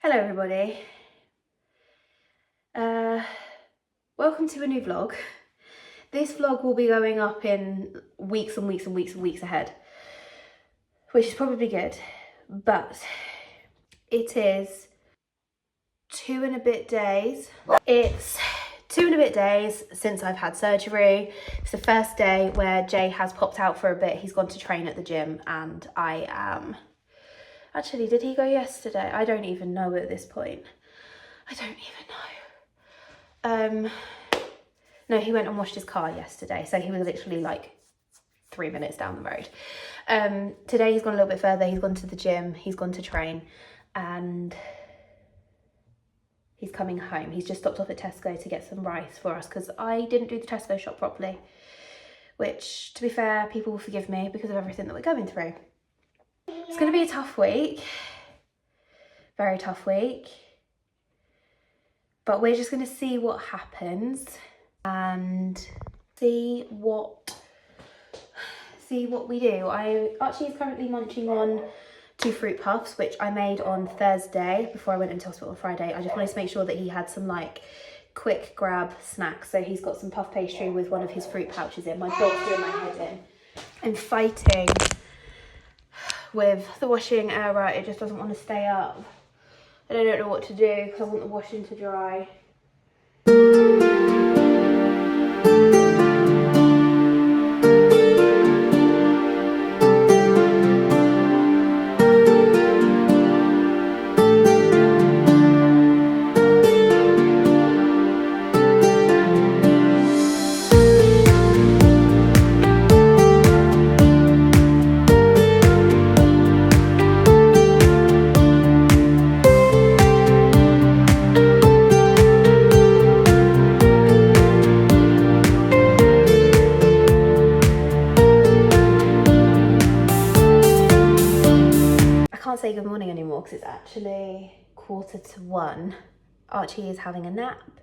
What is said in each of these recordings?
Hello everybody, welcome to a new vlog. This vlog will be going up in weeks and weeks and weeks and weeks ahead, which is probably good, but it is 2 and a bit days. It's 2 and a bit days since I've had surgery. It's the first day where Jay has popped out for a bit. He's gone to train at the gym and I am... Actually, did he go yesterday? I don't even know at this point. I don't even know. No, he went and washed his car yesterday, so he was literally like 3 minutes down the road. Today he's gone a little bit further. He's gone to the gym, he's gone to train, and he's coming home. He's just stopped off at Tesco to get some rice for us because I didn't do the Tesco shop properly, which, to be fair, people will forgive me because of everything that we're going through. It's going to be a tough week, very tough week, but we're just going to see what happens and see what we do. Archie is currently munching on 2 fruit puffs, which I made on Thursday before I went into hospital on Friday. I just wanted to make sure that he had some like quick grab snacks. So he's got some puff pastry with one of his fruit pouches in. My dog's doing my head in. I'm fighting with the washing error. It just doesn't want to stay up. And I don't know what to do because I want the washing to dry. Say good morning anymore because it's actually 1:45. Archie is having a nap.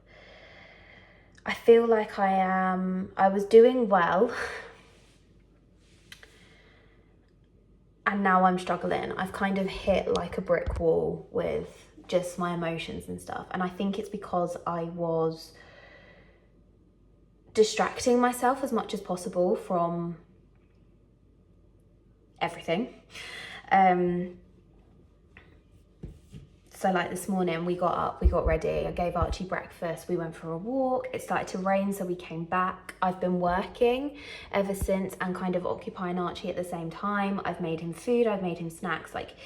I feel like I was doing well and now I'm struggling. I've kind of hit like a brick wall with just my emotions and stuff, and I think it's because I was distracting myself as much as possible from everything. So like this morning we got up, we got ready, I gave Archie breakfast, we went for a walk, it started to rain so we came back. I've been working ever since and kind of occupying Archie at the same time. I've made him food, I've made him snacks, like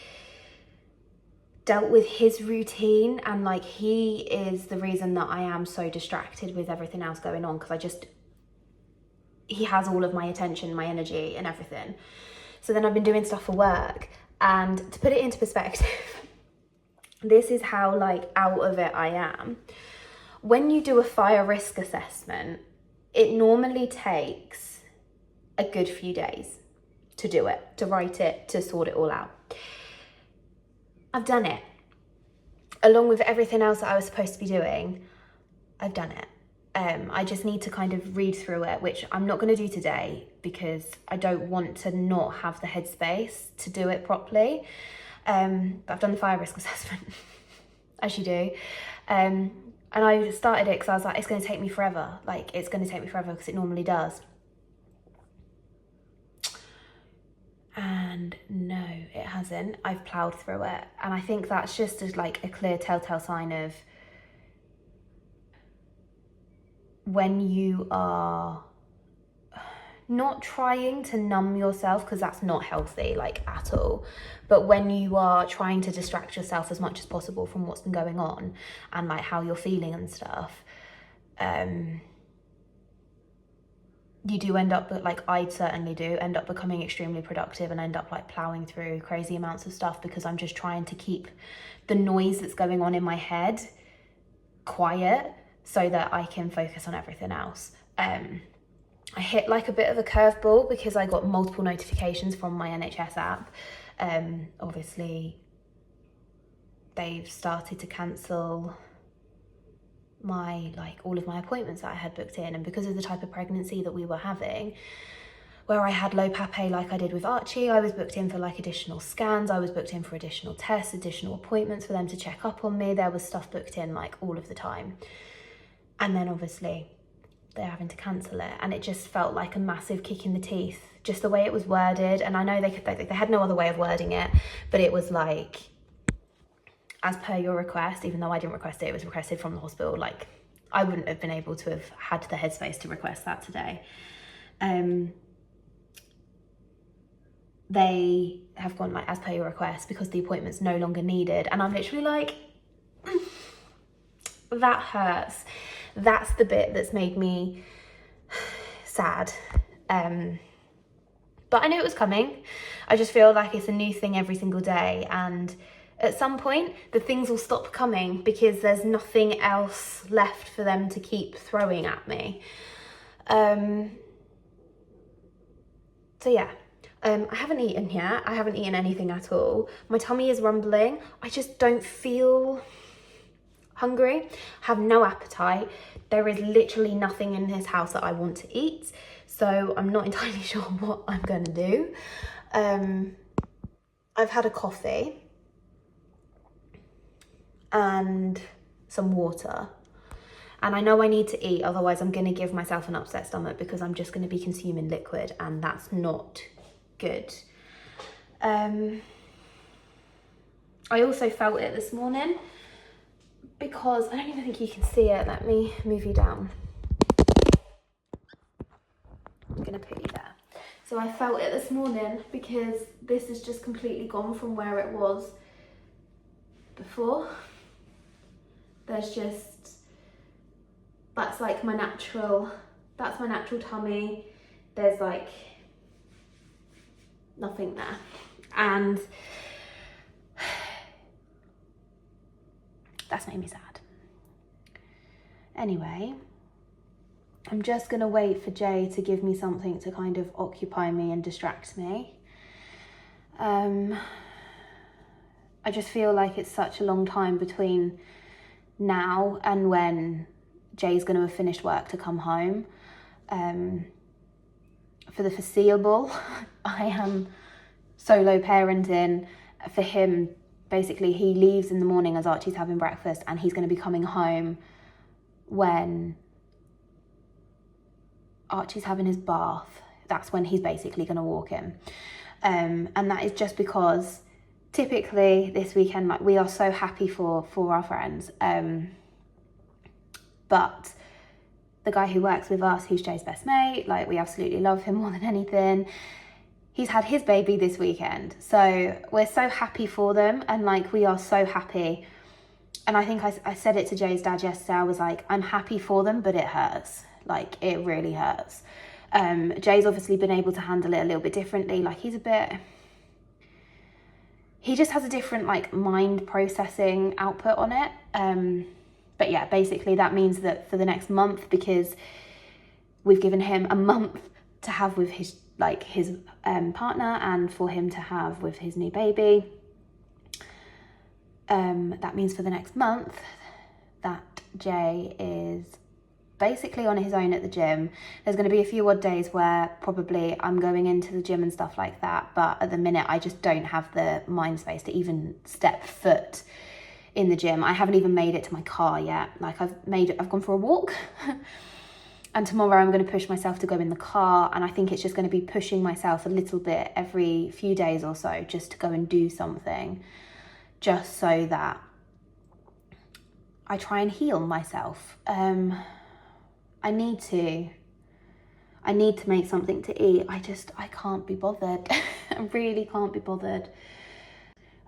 dealt with his routine, and like he is the reason that I am so distracted with everything else going on because he has all of my attention, my energy and everything. So then I've been doing stuff for work, and to put it into perspective, this is how like out of it I am. When you do a fire risk assessment, it normally takes a good few days to do it, to write it, to sort it all out. I've done it. Along with everything else that I was supposed to be doing, I've done it. I just need to kind of read through it, which I'm not going to do today because I don't want to not have the headspace to do it properly. But I've done the fire risk assessment, as you do. And I started it because I was like, it's going to take me forever. Like, it's going to take me forever because it normally does. And no, it hasn't. I've ploughed through it. And I think that's just like a clear telltale sign of when you are not trying to numb yourself, because that's not healthy, like at all, but when you are trying to distract yourself as much as possible from what's been going on and like how you're feeling and stuff, you do end up, like I certainly do, end up becoming extremely productive and end up like ploughing through crazy amounts of stuff because I'm just trying to keep the noise that's going on in my head quiet so that I can focus on everything else. I hit like a bit of a curveball because I got multiple notifications from my NHS app. Obviously, they've started to cancel all of my appointments that I had booked in, and because of the type of pregnancy that we were having, where I had low pape like I did with Archie. I was booked in for like additional scans. I was booked in for additional tests, additional appointments for them to check up on me. There was stuff booked in like all of the time. And then obviously they're having to cancel it. And it just felt like a massive kick in the teeth, just the way it was worded. And I know they had no other way of wording it, but it was like, as per your request, even though I didn't request it, it was requested from the hospital. Like, I wouldn't have been able to have had the headspace to request that today. They have gone like, as per your request, because the appointment's no longer needed. And I'm literally like, that hurts. That's the bit that's made me sad. But I knew it was coming. I just feel like it's a new thing every single day. And at some point, the things will stop coming because there's nothing else left for them to keep throwing at me. So yeah. I haven't eaten yet. I haven't eaten anything at all. My tummy is rumbling. I just don't feel hungry. I have no appetite. There is literally nothing in this house that I want to eat. So I'm not entirely sure what I'm going to do. I've had a coffee and some water. And I know I need to eat, otherwise I'm going to give myself an upset stomach because I'm just going to be consuming liquid, and that's not good. I also felt it this morning because I don't even think you can see it. Let me move you down. I'm gonna put you there. So I felt it this morning because this has just completely gone from where it was before. There's just, that's my natural tummy. There's like nothing there. And that's made me sad. Anyway, I'm just gonna wait for Jay to give me something to kind of occupy me and distract me. I just feel like it's such a long time between now and when Jay's gonna have finished work to come home. For the foreseeable, I am solo parenting. For him, basically he leaves in the morning as Archie's having breakfast, and he's going to be coming home when Archie's having his bath. That's when he's basically going to walk him. And that is just because typically this weekend, like, we are so happy for our friends. But the guy who works with us, who's Jay's best mate, like, we absolutely love him more than anything. He's had his baby this weekend. So we're so happy for them, and like, we are so happy. And I think I said it to Jay's dad yesterday. I was like, I'm happy for them, but it hurts. Like, it really hurts. Jay's obviously been able to handle it a little bit differently. Like, he just has a different like mind processing output on it. But yeah, basically that means that for the next month, because we've given him a month to have with his partner and for him to have with his new baby, that means for the next month that Jay is basically on his own at the gym. There's going to be a few odd days where probably I'm going into the gym and stuff like that, but at the minute I just don't have the mind space to even step foot in the gym. I haven't even made it to my car yet. Like, I've gone for a walk and tomorrow I'm going to push myself to go in the car, and I think it's just going to be pushing myself a little bit every few days or so just to go and do something, just so that I try and heal myself. I need to make something to eat. I can't be bothered. I really can't be bothered.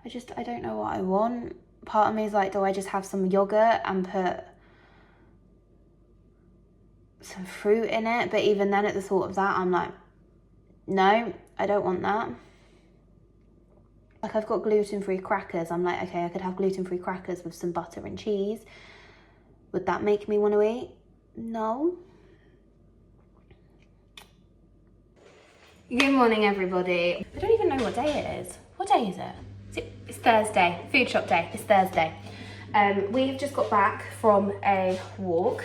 I don't know what I want. Part of me is like, do I just have some yogurt and put some fruit in it? But even then, at the thought of that, I'm like, no, I don't want that. Like, I've got gluten-free crackers. I'm like, okay, I could have gluten-free crackers with some butter and cheese. Would that make me want to eat? No. Good morning, everybody. I don't even know what day it is. What day is it? It's Thursday, food shop day. It's Thursday. We've just got back from a walk.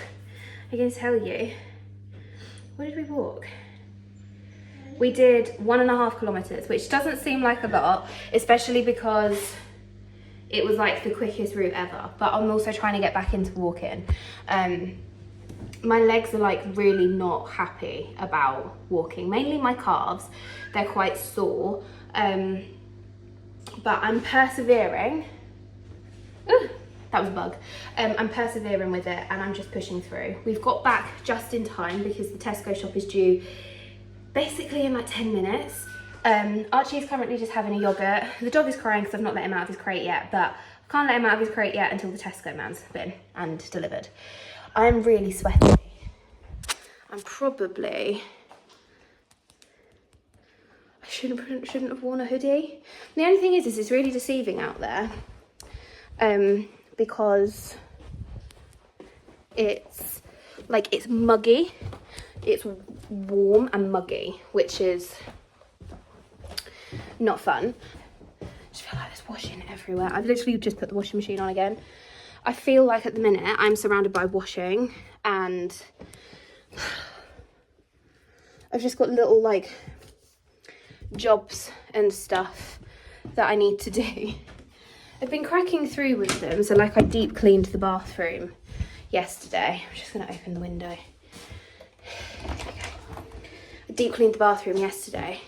I'm going to tell you, where did we walk? We did 1.5 kilometers, which doesn't seem like a lot, especially because it was like the quickest route ever. But I'm also trying to get back into walking. My legs are like really not happy about walking, mainly my calves. They're quite sore, but I'm persevering. Ooh, that was a bug. I'm persevering with it and I'm just pushing through. We've got back just in time because the Tesco shop is due basically in like 10 minutes. Archie is currently just having a yogurt. The dog is crying because I've not let him out of his crate yet, but I can't let him out of his crate yet until the Tesco man's been and delivered. I'm really sweaty. I'm probably, I shouldn't have worn a hoodie. The only thing is it's really deceiving out there, because it's like, it's muggy, it's warm and muggy, which is not fun. I just feel like there's washing everywhere. I've literally just put the washing machine on again. I feel like at the minute I'm surrounded by washing and I've just got little like jobs and stuff that I need to do. I've been cracking through with them. So like I deep cleaned the bathroom yesterday. I'm just gonna open the window. Okay. I deep cleaned the bathroom yesterday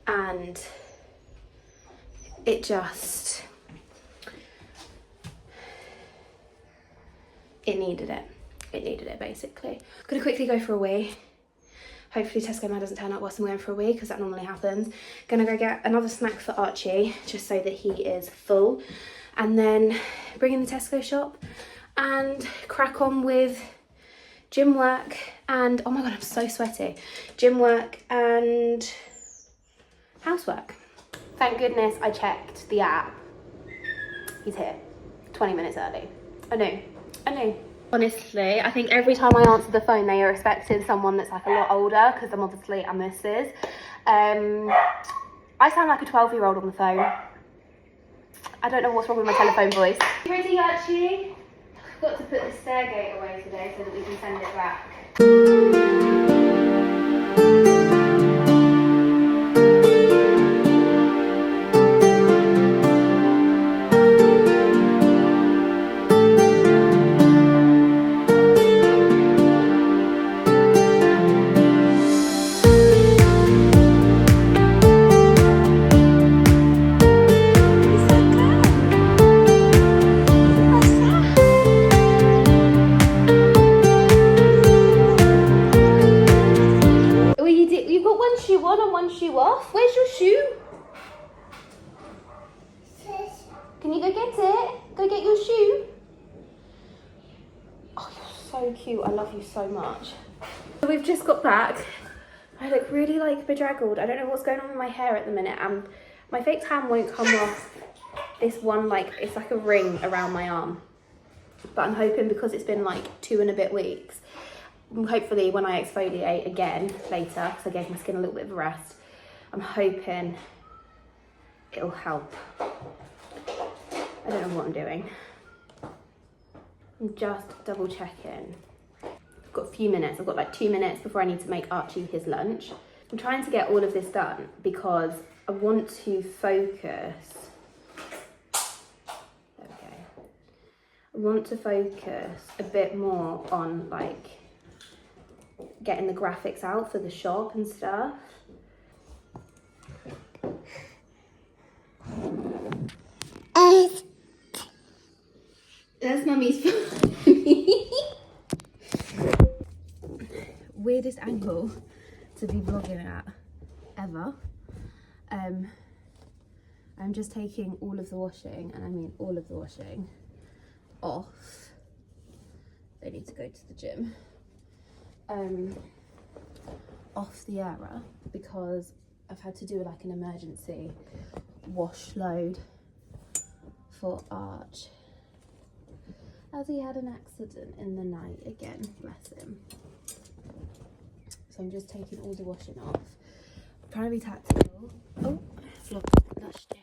and it just, it needed it. It needed it basically. I'm gonna quickly go for a wee. Hopefully Tesco man doesn't turn up whilst I'm going for a wee because that normally happens. Gonna go get another snack for Archie just so that he is full. And then bring in the Tesco shop and crack on with gym work and, oh my God, I'm so sweaty. Gym work and housework. Thank goodness I checked the app. He's here, 20 minutes early. I know. Honestly, I think every time I answer the phone, they are expecting someone that's like a lot older because I'm obviously a Mrs. I sound like a 12-year-old on the phone. I don't know what's wrong with my telephone voice. Pretty Archie. I've got to put the stair gate away today so that we can send it back. Off? Where's your shoe? Can you go get it? Go get your shoe. Oh, you're so cute. I love you so much. So we've just got back. I look really like bedraggled. I don't know what's going on with my hair at the minute. My fake tan won't come off this one, like it's like a ring around my arm. But I'm hoping because it's been like 2 and a bit weeks, hopefully when I exfoliate again later, because I gave my skin a little bit of a rest, I'm hoping it'll help. I don't know what I'm doing. I'm just double checking. I've got a few minutes. I've got like 2 minutes before I need to make Archie his lunch. I'm trying to get all of this done because I want to focus. There we go. I want to focus a bit more on like getting the graphics out for the shop and stuff. That's mummy's weirdest angle to be vlogging at ever. I'm just taking all of the washing, and I mean all of the washing, off. They need to go to the gym. Off the Era because I've had to do like an emergency wash load for Arch as he had an accident in the night again, bless him. So I'm just taking all the washing off. I'm trying to be tactical. Oh, vlog lushed it.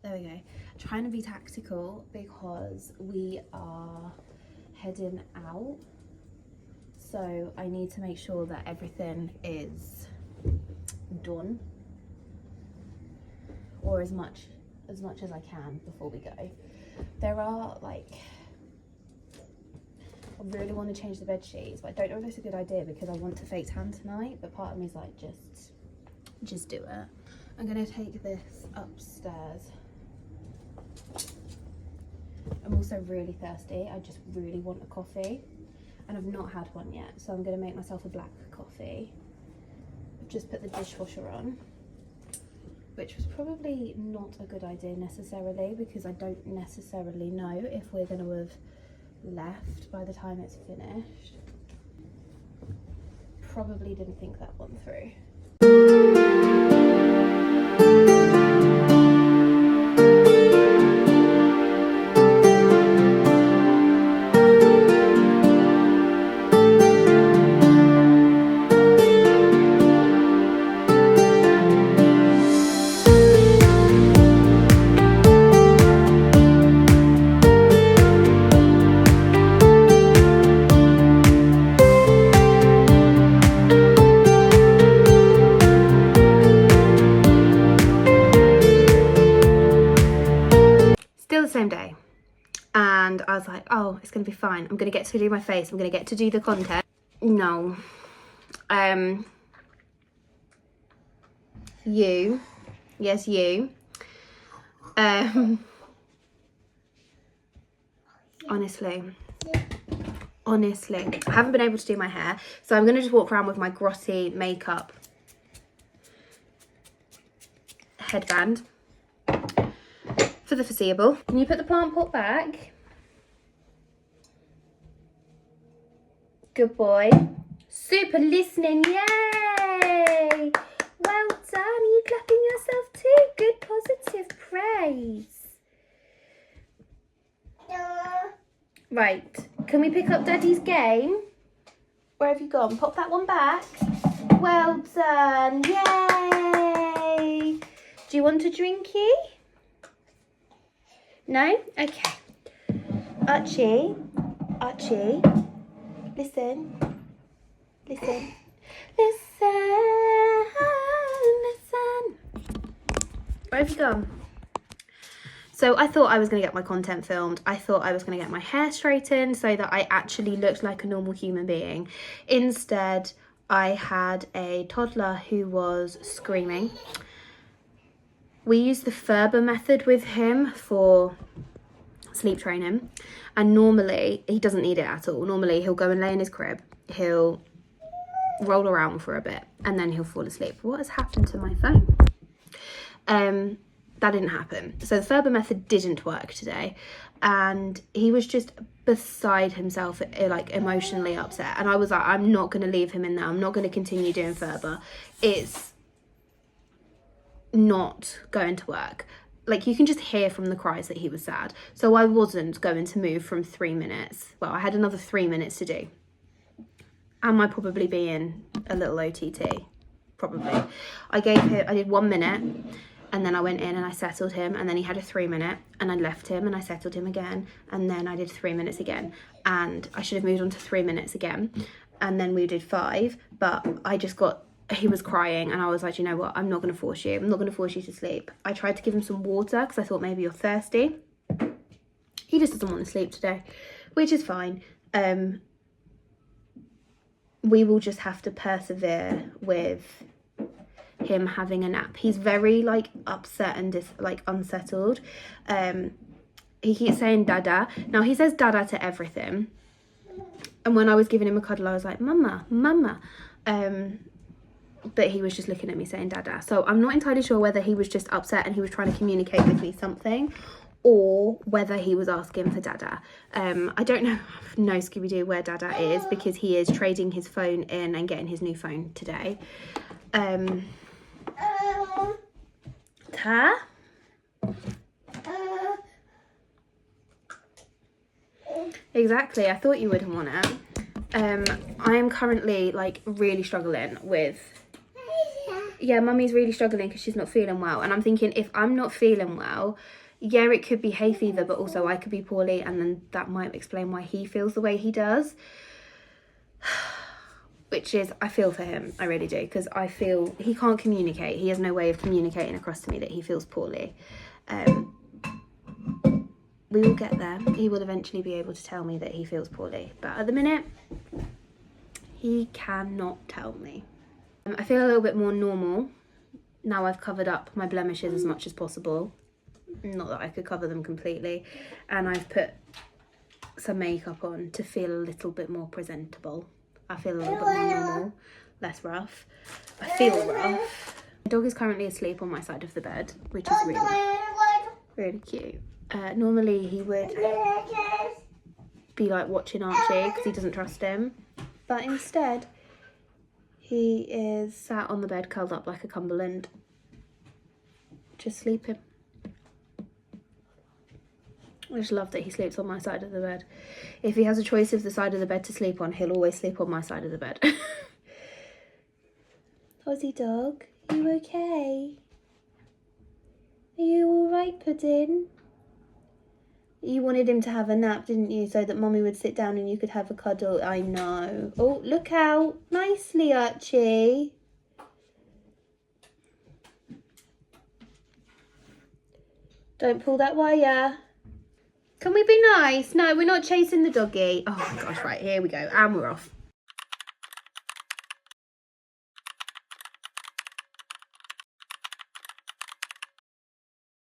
There we go. Trying to be tactical because we are heading out. So I need to make sure that everything is done, or as much as I can before we go. There are like, I really want to change the bed sheets, but I don't know if it's a good idea because I want to fake tan tonight, but part of me is like, just do it. I'm gonna take this upstairs. I'm also really thirsty. I just really want a coffee, and I've not had one yet, so I'm gonna make myself a black coffee. I've just put the dishwasher on, which was probably not a good idea necessarily, because I don't necessarily know if we're going to have left by the time it's finished. Probably didn't think that one through. Still the same day, and I was like, oh, it's gonna be fine. I'm gonna get to do my face. I'm gonna get to do the content. No. You. Yes, you. Honestly, I haven't been able to do my hair, so I'm gonna just walk around with my grotty makeup headband for the foreseeable. Can you put the plant pot back? Good boy. Super listening, yay! Well done, are you clapping yourself too? Good positive praise. Right, can we pick up Daddy's game? Where have you gone? Pop that one back. Well done, yay! Do you want a drinky? No? Okay. Archie, listen. Where have you gone? So I thought I was going to get my content filmed. I thought I was going to get my hair straightened so that I actually looked like a normal human being. Instead, I had a toddler who was screaming. We used the Ferber method with him for sleep training, and normally he doesn't need it at all. Normally he'll go and lay in his crib, he'll roll around for a bit, and then he'll fall asleep. What has happened to my phone? That didn't happen. So the Ferber method didn't work today, and he was just beside himself, like emotionally upset. And I was like, I'm not going to leave him in there. I'm not going to continue doing Ferber. It's not going to work. Like, you can just hear from the cries that he was sad. So I wasn't going to move from 3 minutes. Well, I had another 3 minutes to do. Am I probably being a little OTT? Probably. I did 1 minute, and then I went in and I settled him, and then he had a 3 minute, and I left him and I settled him again, and then I did 3 minutes again, and I should have moved on to 3 minutes again, and then we did 5, but he was crying, and I was like, you know what, I'm not going to force you. I'm not going to force you to sleep. I tried to give him some water because I thought maybe you're thirsty. He just doesn't want to sleep today, which is fine. We will just have to persevere with him having a nap. He's very like upset and unsettled. He keeps saying dada. Now he says dada to everything, and when I was giving him a cuddle I was like mama. But he was just looking at me saying dada. So I'm not entirely sure whether he was just upset and he was trying to communicate with me something, or whether he was asking for dada. I don't know Scooby-Doo where dada is, because he is trading his phone in and getting his new phone today. Ta? Exactly, I thought you wouldn't want it. I am currently like really struggling with, yeah, mummy's really struggling because she's not feeling well, and I'm thinking, if I'm not feeling well, yeah, it could be hay fever, but also I could be poorly, and then that might explain why he feels the way he does. which is, I feel for him, I really do, because I feel he can't communicate. He has no way of communicating across to me that he feels poorly. We will get there. He will eventually be able to tell me that he feels poorly, but at the minute, he cannot tell me. I feel a little bit more normal now. I've covered up my blemishes as much as possible. Not that I could cover them completely. And I've put some makeup on to feel a little bit more presentable. I feel a little bit more normal, less rough. I feel rough. The dog is currently asleep on my side of the bed, which is really cute. Normally he would be like watching Archie because he doesn't trust him. But instead, he is sat on the bed curled up like a Cumberland, just sleeping. I just love that he sleeps on my side of the bed. If he has a choice of the side of the bed to sleep on, he'll always sleep on my side of the bed. Aussie dog, are you okay? Are you alright, Puddin'? You wanted him to have a nap, didn't you? So that Mummy would sit down and you could have a cuddle. I know. Oh, look out. Nicely, Archie. Don't pull that wire. Can we be nice? No, we're not chasing the doggy. Oh my gosh, right, here we go. And we're off.